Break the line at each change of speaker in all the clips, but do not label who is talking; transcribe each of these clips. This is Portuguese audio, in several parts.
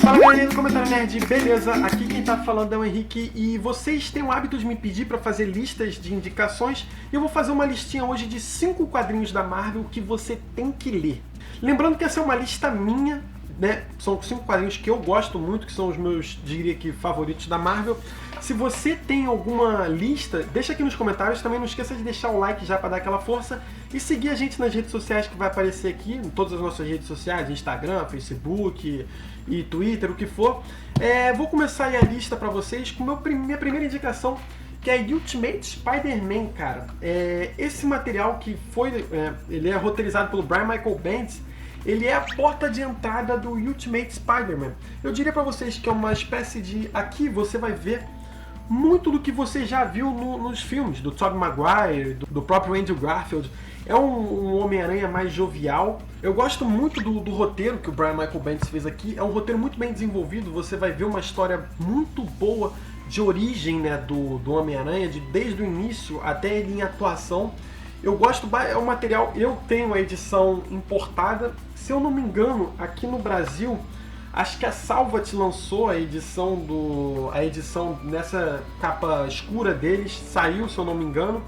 Fala galerinha do Comentário Nerd, beleza? Aqui quem tá falando é o Henrique e vocês têm o hábito de me pedir pra fazer listas de indicações e eu vou fazer uma listinha hoje de 5 quadrinhos da Marvel que você tem que ler. Lembrando que essa é uma lista minha, né? São 5 quadrinhos que eu gosto muito, que são os meus, diria que, favoritos da Marvel. Se você tem alguma lista, deixa aqui nos comentários. Também não esqueça de deixar o like já para dar aquela força e seguir a gente nas redes sociais que vai aparecer aqui, em todas as nossas redes sociais, Instagram, Facebook e Twitter, o que for. Vou começar aí a lista para vocês com minha primeira indicação, que é Ultimate Spider-Man, cara. Esse material que ele é roteirizado pelo Brian Michael Bendis. Ele é a porta de entrada do Ultimate Spider-Man. Eu diria para vocês que é uma espécie de... Aqui você vai ver muito do que você já viu nos filmes, do Tobey Maguire, do próprio Andrew Garfield. É um Homem-Aranha mais jovial. Eu gosto muito do roteiro que o Brian Michael Bendis fez aqui. É um roteiro muito bem desenvolvido. Você vai ver uma história muito boa de origem, né, do Homem-Aranha, desde o início até ele em atuação. Eu gosto, é um material, eu tenho a edição importada. Se eu não me engano, aqui no Brasil, acho que a Salvat lançou a edição nessa capa escura deles, saiu, se eu não me engano.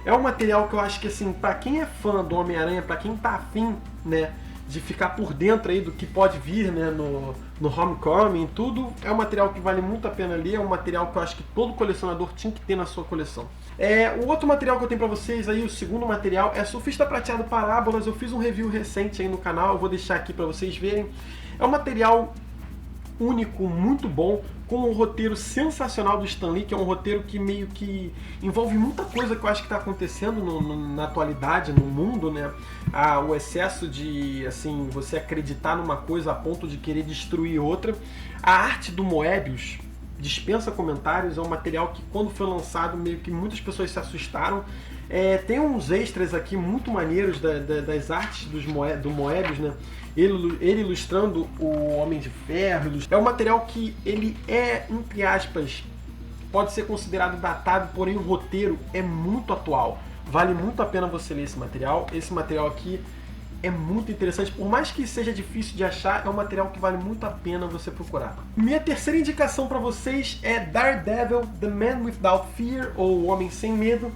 É um material que eu acho que, assim, pra quem é fã do Homem-Aranha, pra quem tá afim, né, de ficar por dentro aí do que pode vir, né, no Homecoming, tudo, é um material que vale muito a pena ler, é um material que eu acho que todo colecionador tinha que ter na sua coleção. O outro material que eu tenho pra vocês aí, o segundo material, é Surfista Prateado Parábolas. Eu fiz um review recente aí no canal, eu vou deixar aqui pra vocês verem. É um material único, muito bom, com um roteiro sensacional do Stan Lee, que é um roteiro que meio que envolve muita coisa que eu acho que está acontecendo na atualidade, no mundo, né? O excesso de, assim, você acreditar numa coisa a ponto de querer destruir outra. A arte do Moebius dispensa comentários, é um material que quando foi lançado meio que muitas pessoas se assustaram. Tem uns extras aqui muito maneiros das artes do Moebius, né? Ele ilustrando o Homem de Ferro. É um material que ele entre aspas, pode ser considerado datado, porém o roteiro é muito atual. Vale muito a pena você ler esse material. Esse material aqui é muito interessante, por mais que seja difícil de achar, é um material que vale muito a pena você procurar. Minha terceira indicação para vocês é Daredevil, The Man Without Fear, ou O Homem Sem Medo,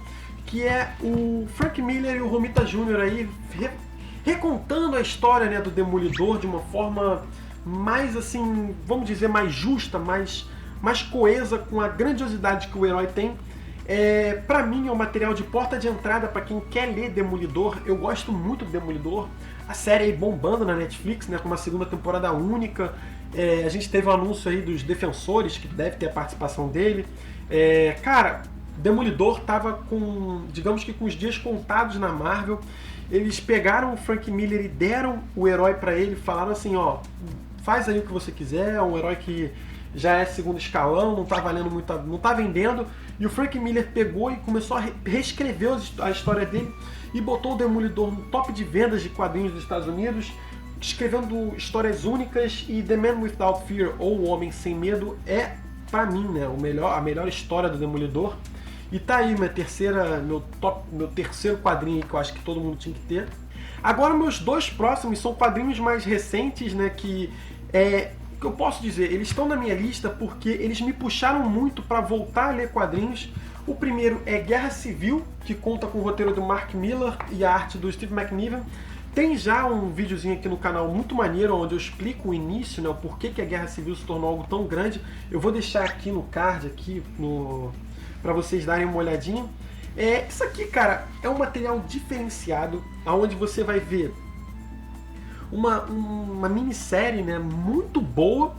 que é o Frank Miller e o Romita Jr. aí recontando a história, né, do Demolidor de uma forma mais, assim, vamos dizer, mais justa, mais coesa com a grandiosidade que o herói tem. Pra mim é um material de porta de entrada para quem quer ler Demolidor. Eu gosto muito do Demolidor. A série aí bombando na Netflix, né, com uma segunda temporada única. A gente teve o anúncio aí dos Defensores, que deve ter a participação dele. Cara, Demolidor tava com, digamos que com os dias contados na Marvel. Eles pegaram o Frank Miller e deram o herói pra ele, falaram assim, ó, faz aí o que você quiser, é um herói que já é segundo escalão, não tá valendo muito, não tá vendendo. E o Frank Miller pegou e começou a reescrever a história dele e botou o Demolidor no top de vendas de quadrinhos dos Estados Unidos, escrevendo histórias únicas. E The Man Without Fear, ou O Homem Sem Medo, é, pra mim, né, a melhor história do Demolidor. E tá aí meu terceiro quadrinho que eu acho que todo mundo tinha que ter. Agora meus dois próximos são quadrinhos mais recentes, né, que eu posso dizer, eles estão na minha lista porque eles me puxaram muito para voltar a ler quadrinhos. O primeiro é Guerra Civil, que conta com o roteiro do Mark Millar e a arte do Steve McNiven. Tem já um videozinho aqui no canal muito maneiro, onde eu explico o início, né, o porquê que a Guerra Civil se tornou algo tão grande. Eu vou deixar aqui no card, aqui para vocês darem uma olhadinha. Isso aqui, cara, é um material diferenciado, onde você vai ver uma minissérie, né, muito boa,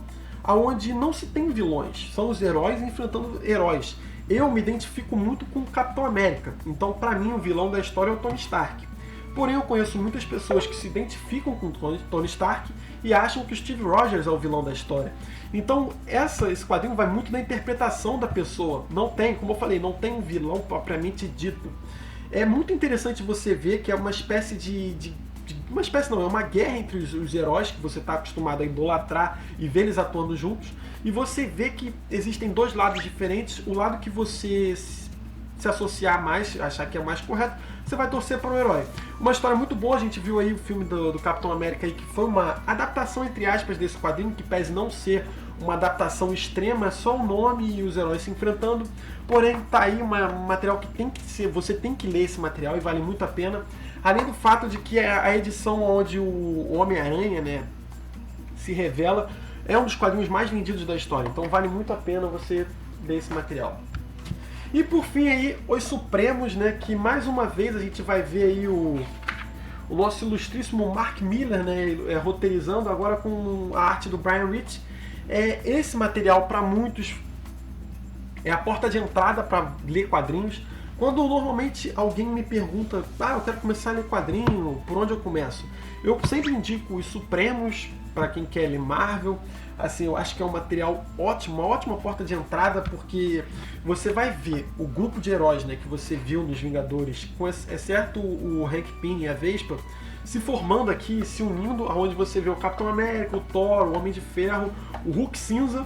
onde não se tem vilões, são os heróis enfrentando heróis. Eu me identifico muito com o Capitão América, então pra mim o vilão da história é o Tony Stark. Porém eu conheço muitas pessoas que se identificam com Tony Stark e acham que o Steve Rogers é o vilão da história. Então esse quadrinho vai muito da interpretação da pessoa. Não tem, como eu falei, não tem um vilão propriamente dito. É muito interessante você ver que é uma espécie é uma guerra entre os heróis que você está acostumado a idolatrar e ver eles atuando juntos. E você vê que existem dois lados diferentes. O lado que você se associar mais, achar que é mais correto, você vai torcer para um herói. Uma história muito boa, a gente viu aí o filme do Capitão América aí, que foi uma adaptação, entre aspas, desse quadrinho, que pese não ser uma adaptação extrema, é só o nome e os heróis se enfrentando. Porém, tá aí um material que tem que ser, você tem que ler esse material e vale muito a pena. Além do fato de que a edição onde o Homem-Aranha, né, se revela, é um dos quadrinhos mais vendidos da história. Então vale muito a pena você ler esse material. E por fim aí, Os Supremos, né, que mais uma vez a gente vai ver aí o nosso ilustríssimo Mark Millar, né, roteirizando agora com a arte do Brian Rich. Esse material para muitos é a porta de entrada para ler quadrinhos. Quando normalmente alguém me pergunta, eu quero começar a ler quadrinho, por onde eu começo? Eu sempre indico Os Supremos para quem quer ler Marvel. Assim, eu acho que é um material ótimo, uma ótima porta de entrada, porque você vai ver o grupo de heróis, né, que você viu nos Vingadores, com exceto o Hank Pym e a Vespa, se formando aqui, se unindo, aonde você vê o Capitão América, o Thor, o Homem de Ferro, o Hulk Cinza,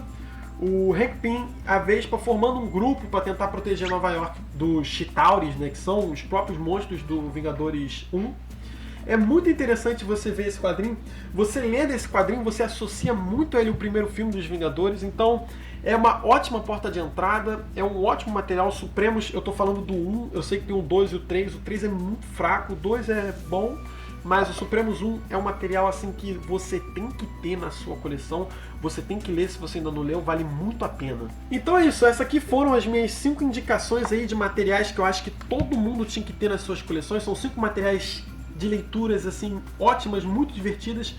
o Hank Pym, a Vespa, formando um grupo para tentar proteger Nova York dos Chitauris, né, que são os próprios monstros do Vingadores 1. É muito interessante você ver esse quadrinho. Você lendo esse quadrinho, você associa muito a ele o primeiro filme dos Vingadores. Então é uma ótima porta de entrada, é um ótimo material. Supremos, eu tô falando do 1, eu sei que tem o 2 e o 3. O 3 é muito fraco, o 2 é bom, mas o Supremos 1 é um material assim que você tem que ter na sua coleção. Você tem que ler, se você ainda não leu, vale muito a pena. Então é isso, essas aqui foram as minhas 5 indicações aí de materiais que eu acho que todo mundo tinha que ter nas suas coleções. São 5 materiais de leituras assim ótimas, muito divertidas.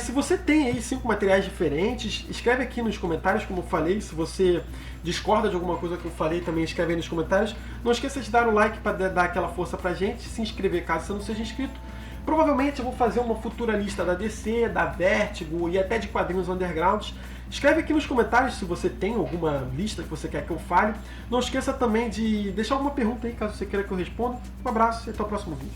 Se você tem aí 5 materiais diferentes, escreve aqui nos comentários, como eu falei. Se você discorda de alguma coisa que eu falei, também escreve aí nos comentários. Não esqueça de dar o like para dar aquela força pra gente, se inscrever caso você não seja inscrito. Provavelmente eu vou fazer uma futura lista da DC, da Vertigo e até de quadrinhos undergrounds. Escreve aqui nos comentários se você tem alguma lista que você quer que eu fale. Não esqueça também de deixar alguma pergunta aí, caso você queira que eu responda. Um abraço e até o próximo vídeo.